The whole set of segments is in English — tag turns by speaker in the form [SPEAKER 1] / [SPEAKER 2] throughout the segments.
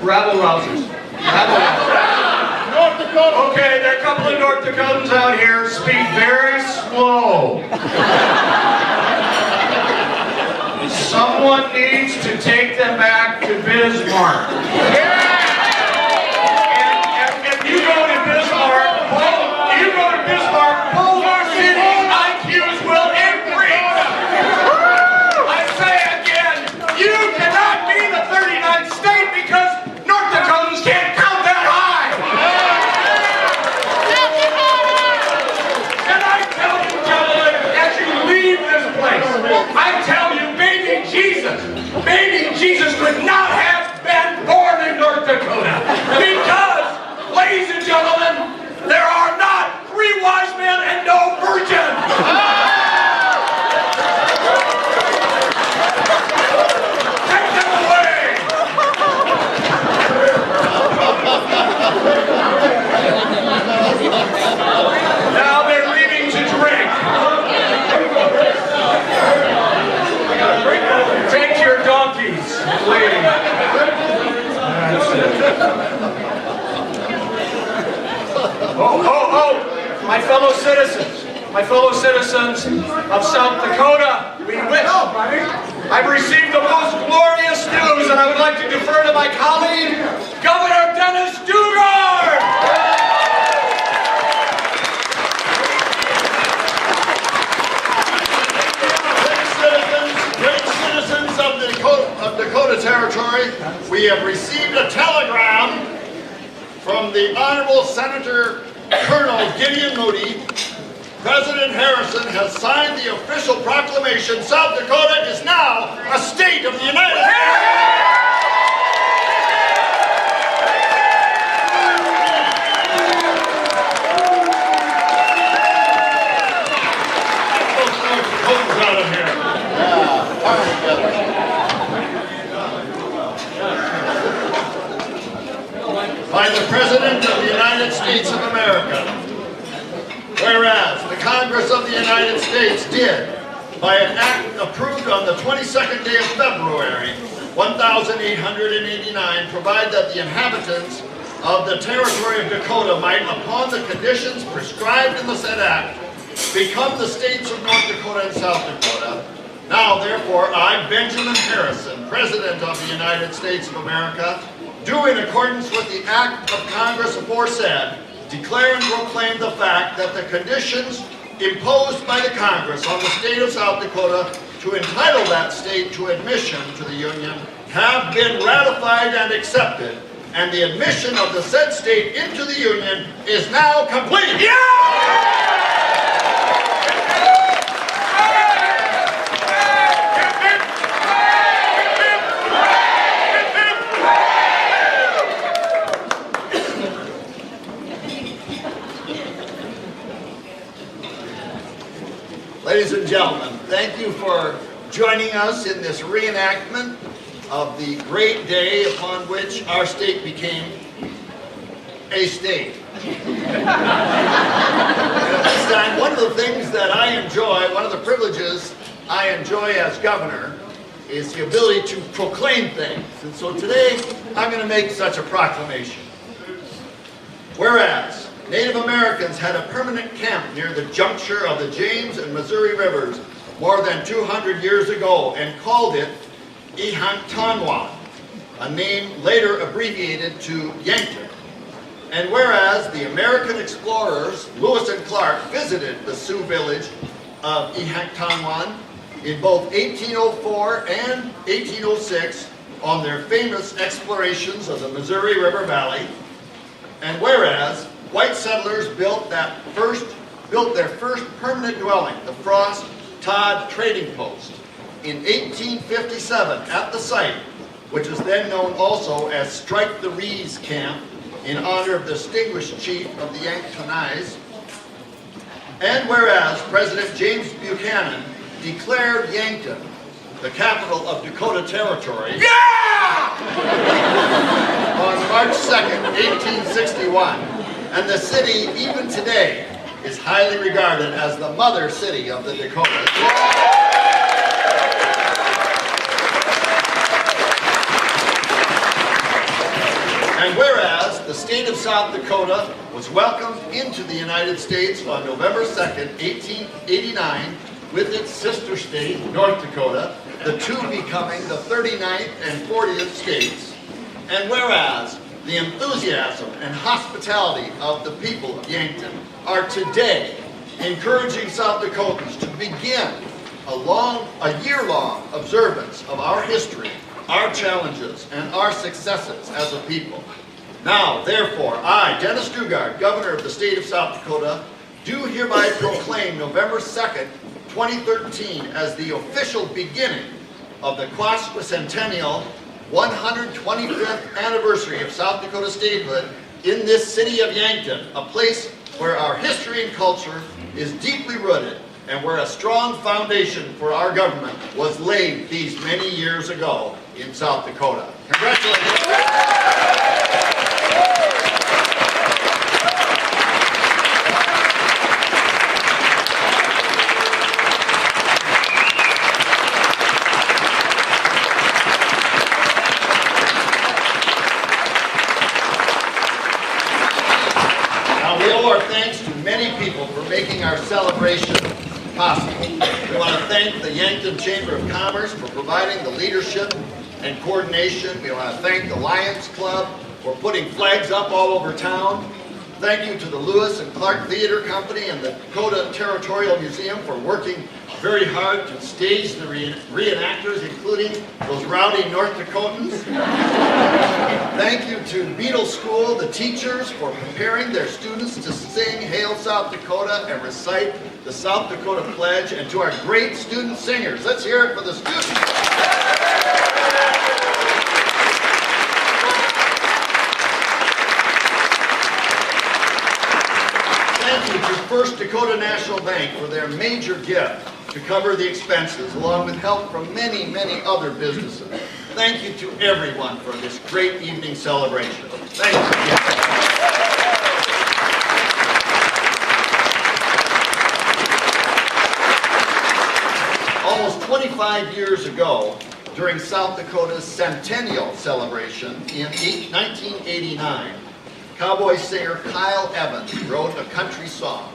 [SPEAKER 1] Rabble-rousers. North Dakota. Okay, there are a couple of North Dakotans out here. Speak very slow. Someone needs to take them back to Bismarck. And if you go to Bismarck, Boulder City's IQs will increase. I say again, you cannot be the 39th state because North Dakotans can't count that high. And I tell you, gentlemen, as you leave this place, I tell you, baby Jesus could not have been born in North Dakota. Because, ladies and gentlemen, there are not 3 wise men and no virgin. Take them away. Now they're leaving to drink. Take your donkeys, please. That's it. Oh, my fellow citizens of South Dakota, we wish. I've received the most glorious news, and I would like to defer to my colleague, Governor Dennis Daugaard.
[SPEAKER 2] Great citizens of Dakota Territory, we have received a telegram from the Honorable Senator Colonel Gideon Moody. President Harrison has signed the official proclamation. South Dakota is now a state of the United States. Out of here. By the President of the United States of America. Whereas the Congress of the United States did, by an act approved on the 22nd day of February, 1889, provide that the inhabitants of the territory of Dakota might, upon the conditions prescribed in the said act, become the states of North Dakota and South Dakota. Now, therefore, I, Benjamin Harrison, President of the United States of America, do in accordance with the act of Congress aforesaid, declare and proclaim the fact that the conditions imposed by the Congress on the state of South Dakota to entitle that state to admission to the Union have been ratified and accepted, and the admission of the said state into the Union is now complete. Yeah! Ladies and gentlemen, thank you for joining us in this reenactment of the great day upon which our state became a state. At this time, one of the things that I enjoy, one of the privileges I enjoy as governor, is the ability to proclaim things. And so today, I'm going to make such a proclamation. Whereas Native Americans had a permanent camp near the juncture of the James and Missouri rivers more than 200 years ago and called it Ihanktonwan, a name later abbreviated to Yankton. And whereas the American explorers Lewis and Clark visited the Sioux village of Ihanktonwan in both 1804 and 1806 on their famous explorations of the Missouri River Valley, and whereas white settlers built their first permanent dwelling, the Frost Todd Trading Post, in 1857 at the site, which was then known also as Strike the Rees Camp, in honor of the distinguished chief of the Yanktonize. And whereas President James Buchanan declared Yankton the capital of Dakota Territory, yeah! on March 2nd, 1861, and the city, even today, is highly regarded as the mother city of the Dakotas. And whereas the state of South Dakota was welcomed into the United States on November 2nd, 1889, with its sister state, North Dakota, the two becoming the 39th and 40th states. And whereas the enthusiasm and hospitality of the people of Yankton are today encouraging South Dakotans to begin a year-long observance of our history, our challenges, and our successes as a people. Now, therefore, I, Dennis Daugaard, Governor of the state of South Dakota, do hereby proclaim November 2nd, 2013 as the official beginning of the quasi-centennial 125th anniversary of South Dakota statehood in this city of Yankton, a place where our history and culture is deeply rooted and where a strong foundation for our government was laid these many years ago in South Dakota. Congratulations. Making our celebration possible. We want to thank the Yankton Chamber of Commerce for providing the leadership and coordination. We want to thank the Lions Club for putting flags up all over town. Thank you to the Lewis and Clark Theater Company and the Dakota Territorial Museum for working very hard to stage the reenactors, including those rowdy North Dakotans. Thank you to Beadle School, the teachers, for preparing their students to sing Hail South Dakota and recite the South Dakota Pledge, and to our great student singers. Let's hear it for the students. Thank you to First Dakota National Bank for their major gift to cover the expenses, along with help from many, many other businesses. Thank you to everyone for this great evening celebration. Thank you. Almost 25 years ago, during South Dakota's centennial celebration in 1989, cowboy singer Kyle Evans wrote a country song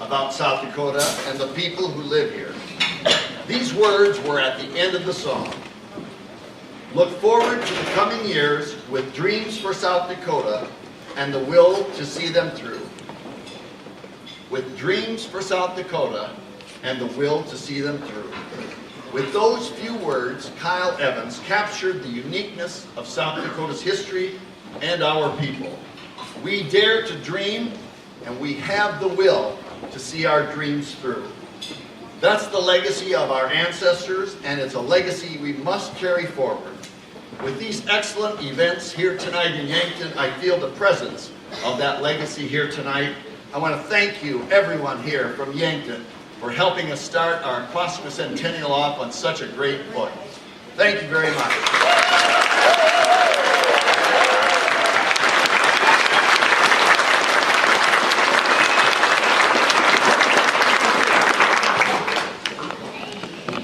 [SPEAKER 2] about South Dakota and the people who live here. These words were at the end of the song. Look forward to the coming years with dreams for South Dakota and the will to see them through. With dreams for South Dakota and the will to see them through. With those few words, Kyle Evans captured the uniqueness of South Dakota's history and our people. We dare to dream, and we have the will to see our dreams through. That's the legacy of our ancestors, and it's a legacy we must carry forward. With these excellent events here tonight in Yankton, I feel the presence of that legacy here tonight. I want to thank you, everyone here from Yankton, for helping us start our quasi-centennial off on such a great foot. Thank you very much.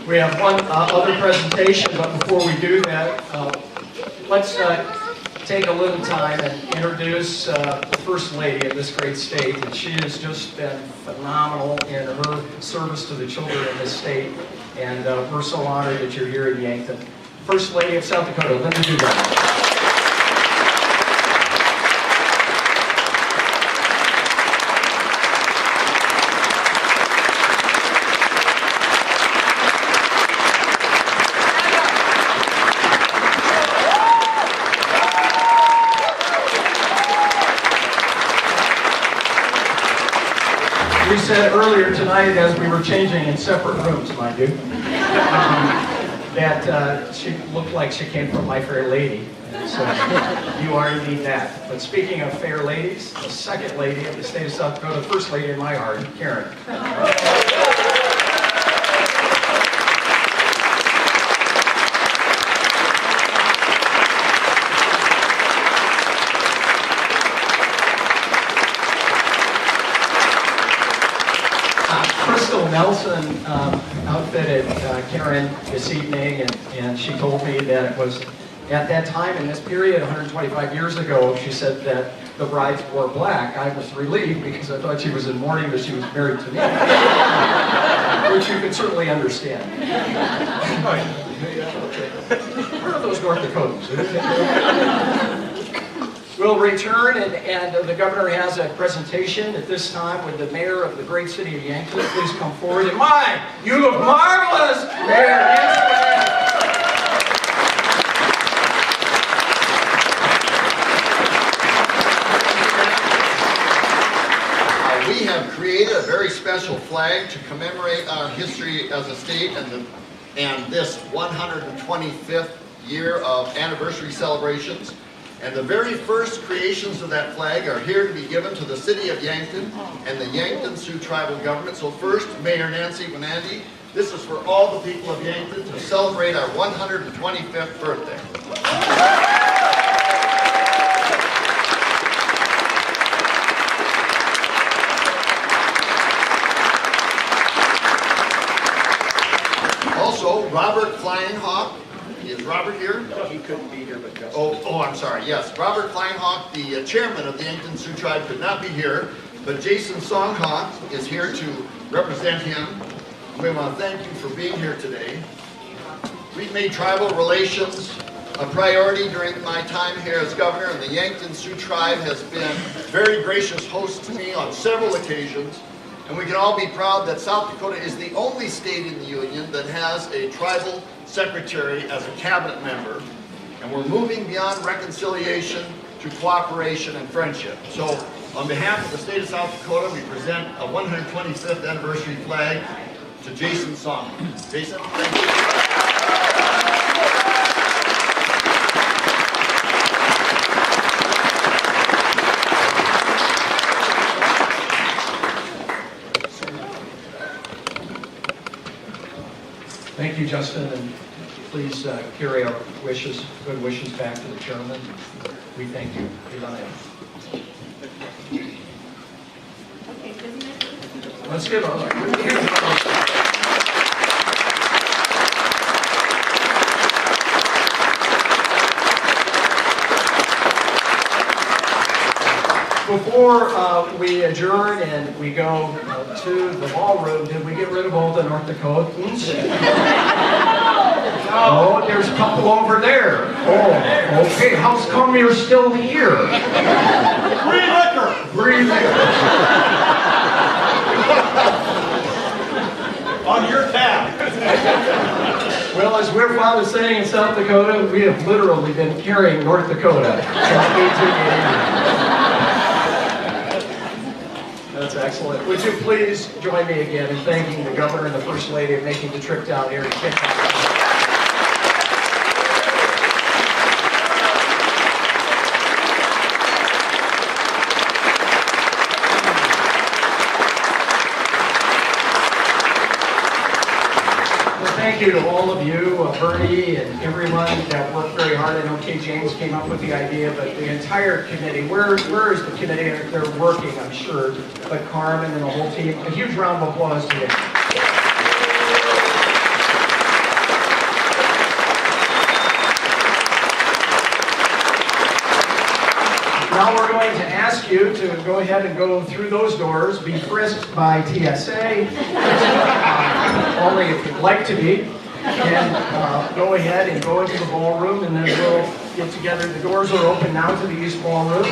[SPEAKER 3] We have one other presentation, but before we do that, let's take a little time and introduce the First Lady of this great state. And she has just been phenomenal in her service to the children in this state, and we're so honored that you're here in Yankton. First Lady of South Dakota, Lt. Daugaard. We said earlier tonight, as we were changing in separate rooms, mind you, that she looked like she came from My Fair Lady. And so you are indeed that. But speaking of fair ladies, the second lady of the state of South Dakota, first lady in my heart, Karen. Nelson outfitted Karen this evening, and she told me that it was At that time, in this period, 125 years ago, she said that the brides wore black. I was relieved because I thought she was in mourning that she was married to me, which you can certainly understand. Where are those North Dakotans? We'll return, and the governor has a presentation at this time with the mayor of the great city of Yankton. Please come forward. And you look marvelous, Mayor.
[SPEAKER 2] We have created a very special flag to commemorate our history as a state and this 125th year of anniversary celebrations. And the very first creations of that flag are here to be given to the city of Yankton and the Yankton Sioux tribal government. So first, Mayor Nancy Venandy, this is for all the people of Yankton to celebrate our 125th birthday. Also, Robert Flying Hawk. Is Robert here?
[SPEAKER 3] No, he couldn't be here, but just...
[SPEAKER 2] Oh, I'm sorry. Yes, Robert Flying Hawk, the chairman of the Yankton Sioux Tribe, could not be here, but Jason Songhawk is here to represent him. We want to thank you for being here today. We've made tribal relations a priority during my time here as governor, and the Yankton Sioux Tribe has been very gracious hosts to me on several occasions. And we can all be proud that South Dakota is the only state in the Union that has a tribal secretary as a cabinet member. And we're moving beyond reconciliation to cooperation and friendship. So on behalf of the state of South Dakota, we present a 125th anniversary flag to Jason Song. Jason, thank you.
[SPEAKER 3] Thank you, Justin, and please carry our wishes, good wishes back to the chairman. We thank you. Let's give a Before we adjourn and we go to the ballroom, did we get rid of all the North Dakotans? No, there's a couple over there. Oh, okay. How come you're still here?
[SPEAKER 4] Free liquor!
[SPEAKER 3] Free liquor.
[SPEAKER 4] On your tab.
[SPEAKER 3] Well, as we're fond of saying in South Dakota, we have literally been carrying North Dakota since 1889. That's excellent. Would you please join me again in thanking the governor and the first lady of making the trip down here to kick off. Thank you to all of you, Bernie and everyone that worked very hard. I know Kay James came up with the idea, but the entire committee, where is the committee? They're working, I'm sure, but Carmen and the whole team. A huge round of applause to you. Now we're going to ask you to go ahead and go through those doors, be frisked by TSA, only if you'd like to be, and go ahead and go into the ballroom, and then we'll get together. The doors are open now to the East Ballroom,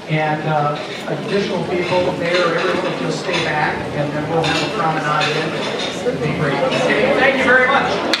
[SPEAKER 3] and additional people, the mayor, everyone will just stay back, and then we'll have a promenade in. It'll be great. Okay, thank you very much.